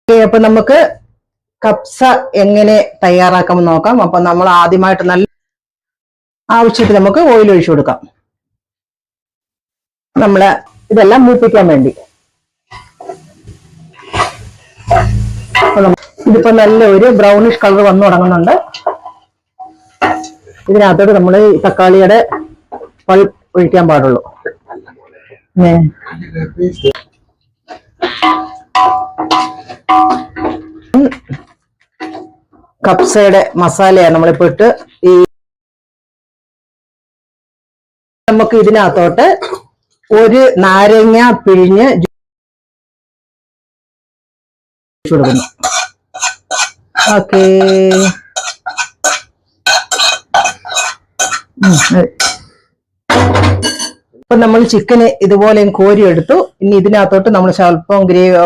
അപ്പൊ നമുക്ക് കപ്സ എങ്ങനെ തയ്യാറാക്കാമെന്ന് നോക്കാം. അപ്പൊ നമ്മൾ ആദ്യമായിട്ട് നല്ല ആവശ്യത്തിന് നമുക്ക് ഓയിൽ ഒഴിച്ചു കൊടുക്കാം. നമ്മള് ഇതെല്ലാം മൂപ്പിക്കാൻ വേണ്ടി. ഇതിപ്പോ നല്ല ഒരു ബ്രൗണിഷ് കളർ വന്നു തുടങ്ങുന്നുണ്ട്. ഇതിനകത്തോട്ട് നമ്മൾ തക്കാളിയുടെ പൾപ്പ് ഒഴിക്കാൻ പാടുള്ളൂ. കപ്സയുടെ മസാലയാണ് നമ്മളിപ്പോ ഇട്ട് നമുക്ക് ഇതിനകത്തോട്ട് ഒരു നാരങ്ങ പിഴിഞ്ഞ് കൊടുക്കുന്നു. ഓക്കേ, അപ്പൊ നമ്മൾ ചിക്കന് ഇതുപോലെ കോരി എടുത്തു. ഇനി ഇതിനകത്തോട്ട് നമ്മൾ സ്വല്പം ഗ്രേവി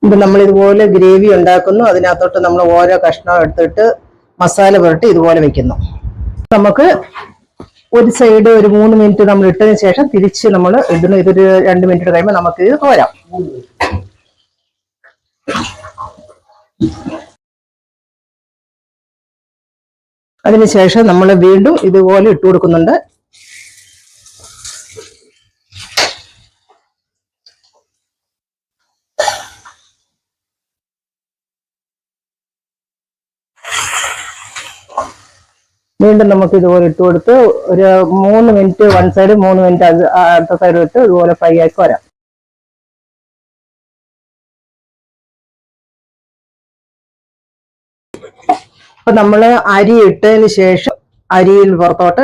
ഇപ്പൊ നമ്മൾ ഇതുപോലെ ഗ്രേവി ഉണ്ടാക്കുന്നു. അതിനകത്തോട്ട് നമ്മൾ ഓരോ കഷ്ണം എടുത്തിട്ട് മസാല പുരട്ടി ഇതുപോലെ വെക്കുന്നു. നമുക്ക് ഒരു സൈഡ് ഒരു 3 മിനിറ്റ് നമ്മൾ ഇട്ടതിന് ശേഷം തിരിച്ച് നമ്മൾ ഇടുന്നു. ഇതൊരു 2 മിനിറ്റ് കഴിയുമ്പോൾ നമുക്ക് ഇത് കോരാം. അതിനുശേഷം നമ്മൾ വീണ്ടും ഇതുപോലെ ഇട്ട് കൊടുക്കുന്നുണ്ട്. വീണ്ടും നമുക്ക് ഇതുപോലെ ഇട്ട് കൊടുത്ത് ഒരു 3 മിനിറ്റ് വൺ സൈഡ്, 3 മിനിറ്റ് അടുത്ത സൈഡ് ഇട്ട് ഇതുപോലെ ഫ്രൈ ആക്കി വരാം. അപ്പൊ നമ്മള് അരി ഇട്ടതിന് ശേഷം അരിയിൽ പുറത്തോട്ട്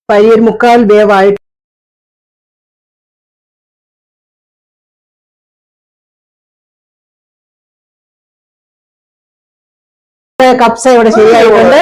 അരി ഒരു 3/4 വേവായിട്ട് കപ്സ ഇവിടെ ശരിയായിട്ടുണ്ട്.